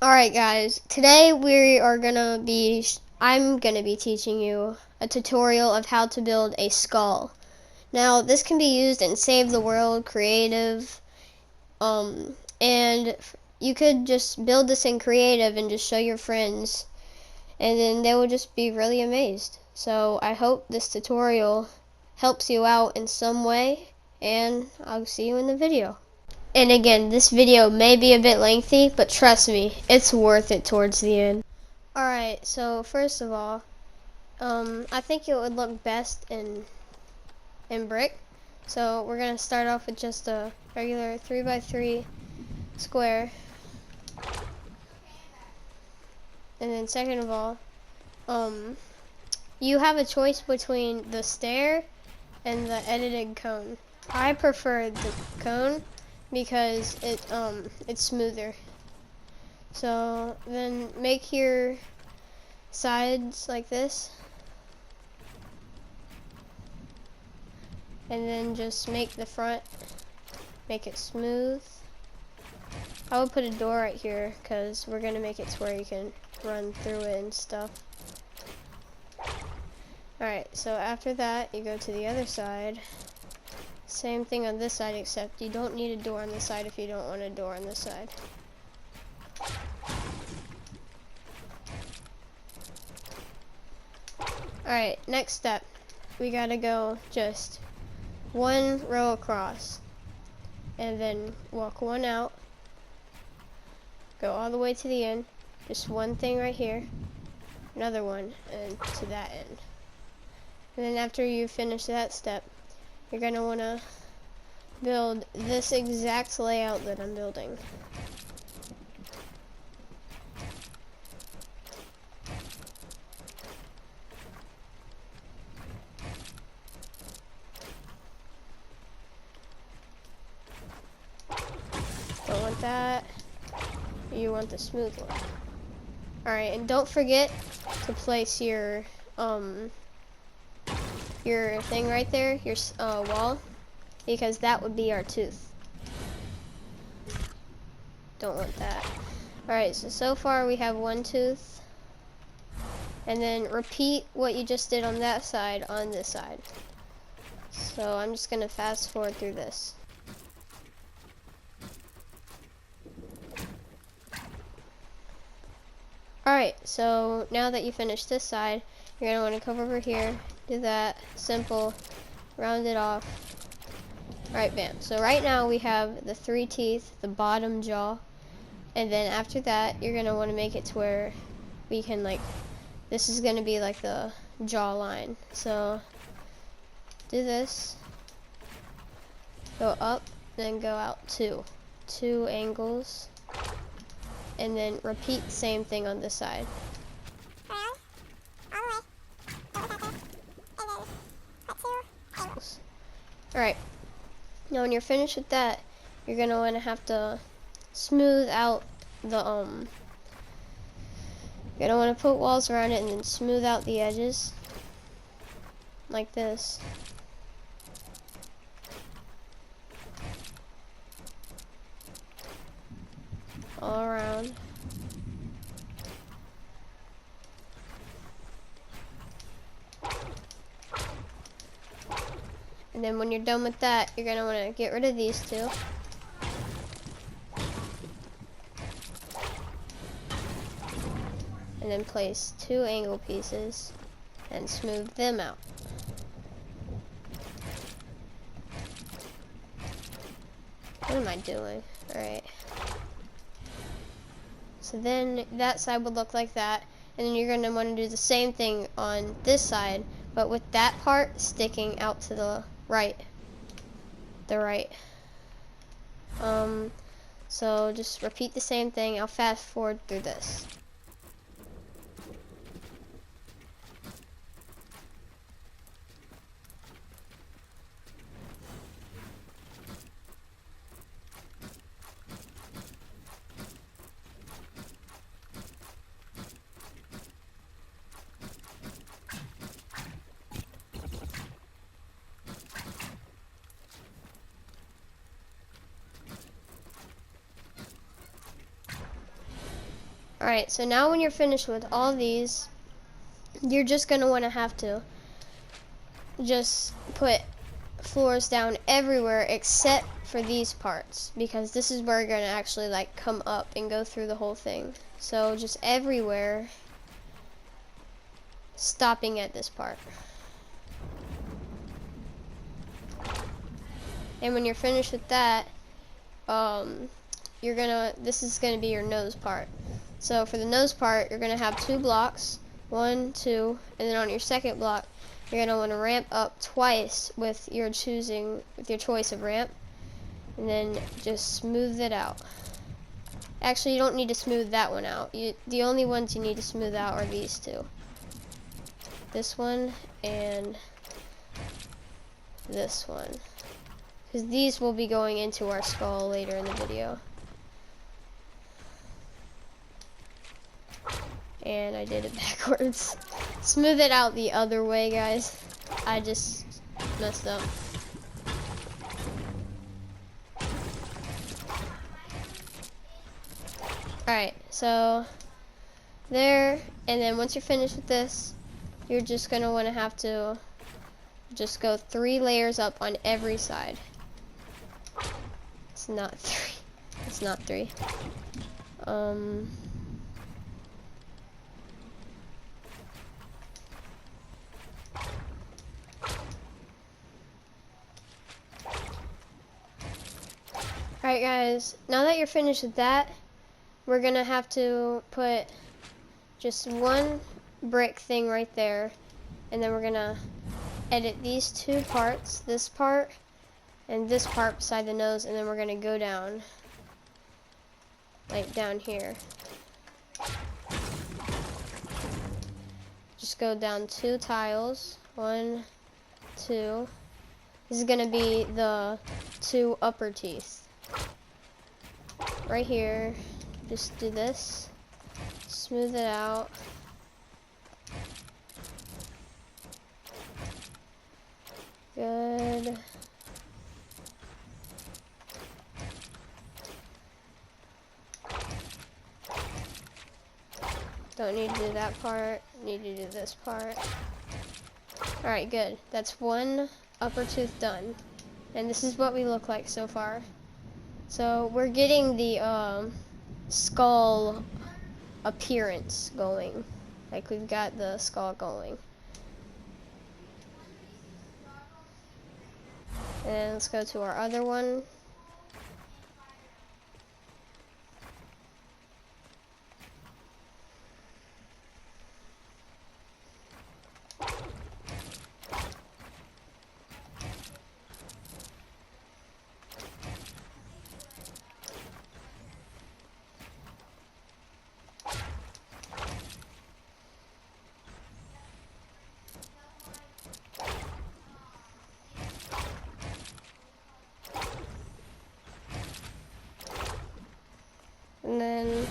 Alright guys, today I'm gonna be teaching you a tutorial of how to build a skull. Now this can be used in Save the World, Creative, and you could just build this in Creative and just show your friends, and then they will just be really amazed. So I hope this tutorial helps you out in some way, and I'll see you in the video. And again, this video may be a bit lengthy, but trust me, it's worth it towards the end. Alright, so first of all, I think it would look best in brick. So we're going to start off with just a regular 3x3 square. And then second of all, you have a choice between the stair and the edited cone. I prefer the cone because it's smoother. So then make your sides like this, and then just make the front, make it smooth. I would put a door right here because we're gonna make it to where you can run through it and stuff. Alright, so after that you go to the other side. Same thing on this side, except you don't need a door on this side if you don't want a door on this side. Alright, next step. We gotta go just one row across. And then walk one out. Go all the way to the end. Just one thing right here. Another one, and to that end. And then after you finish that step, you're gonna wanna build this exact layout that I'm building. Don't want that. You want the smooth one. Alright, and don't forget to place your thing right there, your wall, because that would be our tooth. Don't want that. Alright, so far we have one tooth. And then repeat what you just did on that side on this side. So I'm just gonna fast forward through this. Alright, so now that you finished this side, you're gonna wanna come over here, do that, simple, round it off. Alright, bam. So right now we have the 3 teeth, the bottom jaw, and then after that, you're gonna wanna make it to where we can this is gonna be like the jaw line. So do this, go up, then go out two angles, and then repeat the same thing on this side. Alright, now when you're finished with that, you're gonna wanna have to smooth out the you're gonna wanna put walls around it and then smooth out the edges like this. All around. And then when you're done with that, you're gonna wanna get rid of these two. And then place 2 angle pieces and smooth them out. What am I doing? Alright. So then that side would look like that, and then you're gonna wanna do the same thing on this side, but with that part sticking out to the right. So just repeat the same thing. I'll fast forward through this. Alright, so now when you're finished with all these, you're just going to want to have to just put floors down everywhere except for these parts, because this is where you're going to actually like come up and go through the whole thing. So just everywhere, stopping at this part. And when you're finished with that, this is gonna be your nose part. So for the nose part, you're gonna have 2 blocks, 1, 2, and then on your second block, you're gonna want to ramp up twice with your choice of ramp, and then just smooth it out. Actually, you don't need to smooth that one out. The only ones you need to smooth out are these two. This one and this one. Because these will be going into our skull later in the video. And I did it backwards. Smooth it out the other way, guys. I just messed up. Alright, so there, and then once you're finished with this, you're just going to want to have to just go 3 layers up on every side. It's not 3. It's not 3. Alright guys, now that you're finished with that, we're gonna have to put just 1 brick thing right there, and then we're gonna edit these 2 parts, this part and this part beside the nose, and then we're gonna go down, like down here. Just go down 2 tiles, 1, 2. This is gonna be the 2 upper teeth. Right here, just do this, smooth it out. Good. Don't need to do that part, need to do this part. Alright, good. That's 1 upper tooth done. And this is what we look like so far. So we're getting the skull appearance going. Like we've got the skull going. And let's go to our other one. And then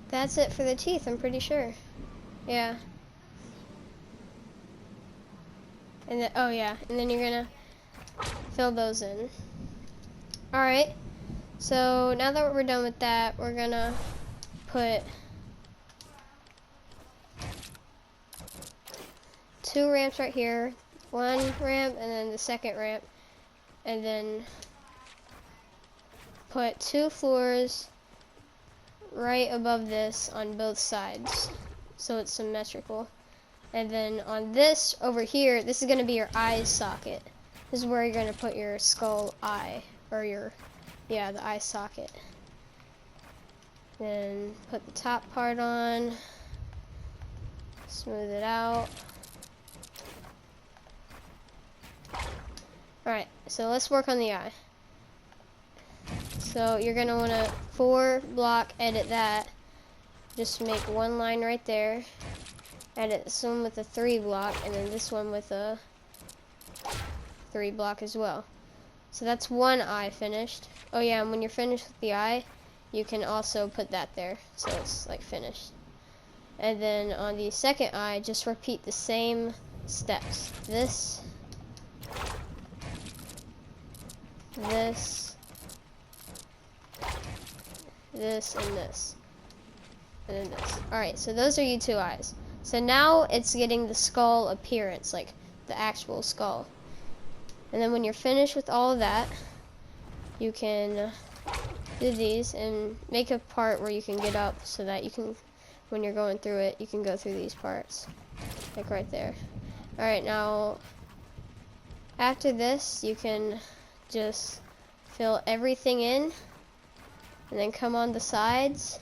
that's it for the teeth, I'm pretty sure. Yeah. And then, oh yeah, and then you're gonna fill those in. Alright, so now that we're done with that, we're gonna put 2 ramps right here, 1 ramp and then the second ramp, and then put 2 floors right above this on both sides so it's symmetrical. And then on this over here, this is going to be your eye socket. This is where you're going to put your skull eye, or the eye socket. Then put the top part on, smooth it out. Alright, so let's work on the eye. So you're going to want to 4 block edit that. Just make 1 line right there. Edit this one with a 3 block, and then this one with a 3 block as well. So that's 1 eye finished. Oh yeah, and when you're finished with the eye, you can also put that there, so it's like finished. And then on the second eye, just repeat the same steps. This, this, and this. And then this. Alright, so those are you two eyes. So now it's getting the skull appearance, like the actual skull. And then when you're finished with all of that, you can do these and make a part where you can get up so that you can, when you're going through it, you can go through these parts. Like right there. Alright, now after this, you can just fill everything in and then come on the sides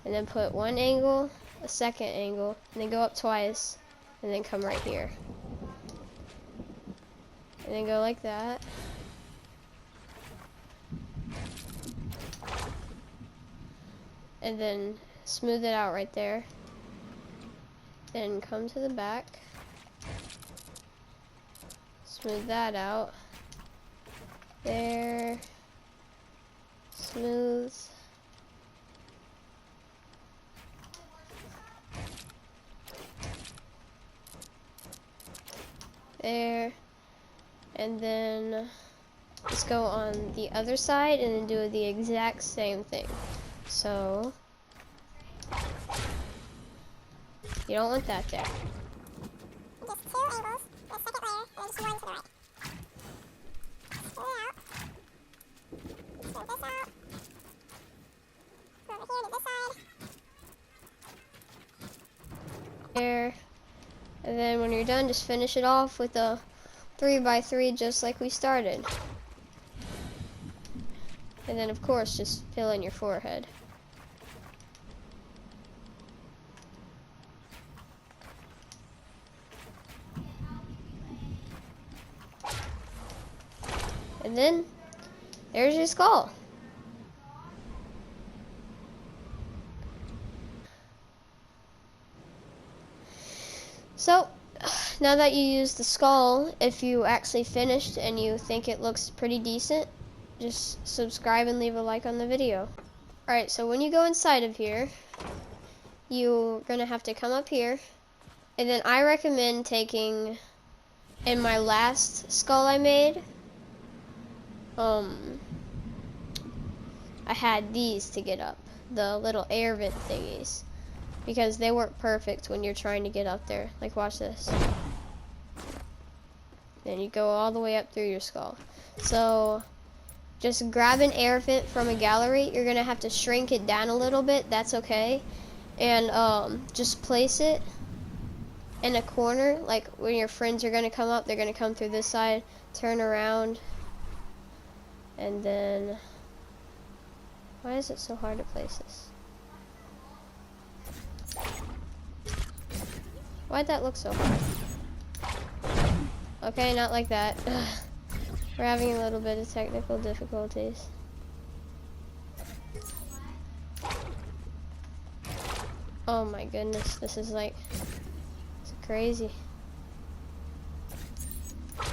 and then put one angle, a second angle, and then go up twice and then come right here. And then go like that. And then smooth it out right there. And come to the back. Smooth that out. There. Smooth. There. And then let's go on the other side and then do the exact same thing. So you don't want that there. Just two angles, the second layer, and just one to the right. Pull it out. Pull this out. Go over here to this side. There. And then when you're done, just finish it off with a 3x3 just like we started. And then of course just fill in your forehead. And then there's your skull. So now that you used the skull, if you actually finished and you think it looks pretty decent, just subscribe and leave a like on the video. Alright, so when you go inside of here, you're gonna have to come up here, and then I recommend taking, in my last skull I made, I had these to get up, the little air vent thingies, because they work perfect when you're trying to get up there. Like, watch this. Then you go all the way up through your skull. So just grab an air vent from a gallery. You're gonna have to shrink it down a little bit, that's okay. And just place it in a corner, like when your friends are gonna come up, they're gonna come through this side, turn around, and then, why is it so hard to place this? Why'd that look so hard? Okay, not like that. We're having a little bit of technical difficulties. Oh my goodness, this is like, it's crazy.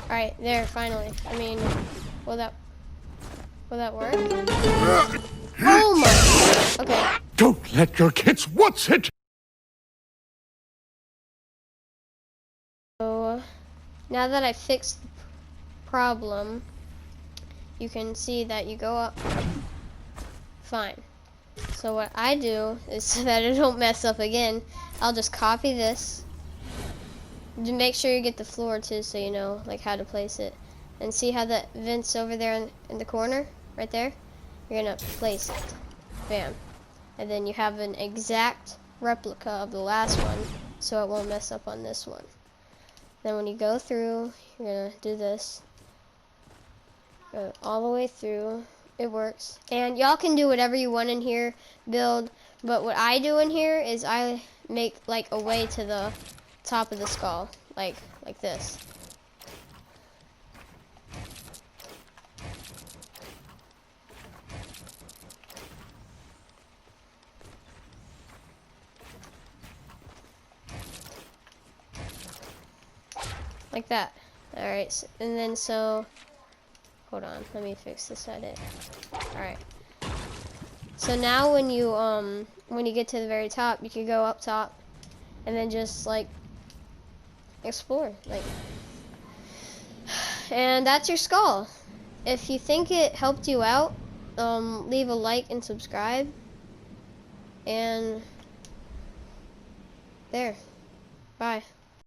Alright, there, finally. I mean, will that work? Oh my, okay. Don't let your kids watch it! So, now that I fixed the problem, you can see that you go up fine. So what I do is, so that it don't mess up again, I'll just copy this. Make sure you get the floor too, so you know like how to place it. And see how that vent's over there in the corner, right there? You're gonna place it. Bam. And then you have an exact replica of the last one, so it won't mess up on this one. Then when you go through, you're gonna do this. Go all the way through. It works. And y'all can do whatever you want in here, build. But what I do in here is I make like a way to the top of the skull, like this. Like that. Alright, so, and then so, hold on, let me fix this edit. Alright. So now when you get to the very top, you can go up top and then just like explore, like. And that's your skull. If you think it helped you out, leave a like and subscribe. And there. Bye.